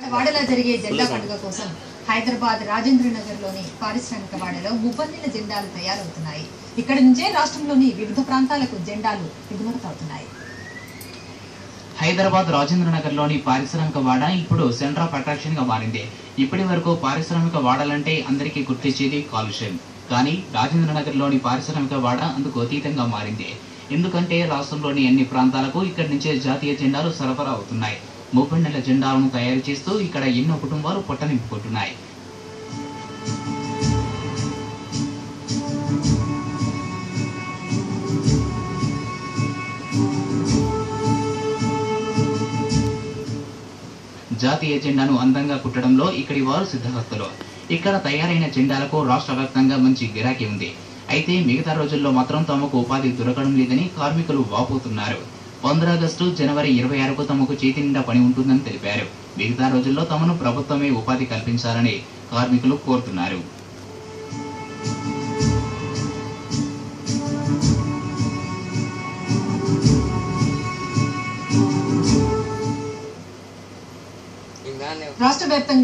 వాడలో జరిగే జెండా పండుగ కోసం హైదరాబాద్ రాజేంద్ర నగర్ లోని పారిశ్రామిక వాడలో ముప్పందిల జెండాలు తయారవుతున్నాయి. ఇక్కడ నుంచే రాష్ట్రంలోని వివిధ ప్రాంతాలకు జెండాలు ఎగుమతవుతున్నాయి. హైదరాబాద్ రాజేంద్ర నగర్ లోని పారిశ్రామిక వాడ ఇప్పుడు సెంటర్ ఆఫ్ అట్రాక్షన్ గా మారింది. ఇప్పటి వరకు పారిశ్రామిక వాడలంటే అందరికీ గుర్తించేది కాలుష్యం. కానీ రాజేంద్ర నగర్ లోని పారిశ్రామిక వాడ అందుకు అతీతంగా మారింది. ఎందుకంటే రాష్ట్రంలోని అన్ని ప్రాంతాలకు ఇక్కడి నుంచే జాతీయ జెండాలు సరఫరా అవుతున్నాయి. ముప్పండెల జెండాలను తయారు చేస్తూ ఇక్కడ ఎన్నో కుటుంబాలు పొట్టనింపుకుంటున్నాయి. జాతీయ జెండాను అందంగా కుట్టడంలో ఇక్కడి వారు సిద్ధహస్తులు. ఇక్కడ తయారైన జెండాలకు రాష్ట్ర వ్యాప్తంగా మంచి గిరాకీ ఉంది. అయితే మిగతా రోజుల్లో మాత్రం తమకు ఉపాధి దొరకడం లేదని కార్మికులు వాపోతున్నారు. 15 ఆగస్టు, జనవరి 26కు తమకు చేతి నిండా పని ఉంటుందని తెలిపారు. మిగతా రోజుల్లో తమను ప్రభుత్వమే ఉపాధి కల్పించాలని కార్మికులు కోరుతున్నారు. రాష్ట్ర వ్యాప్తంగా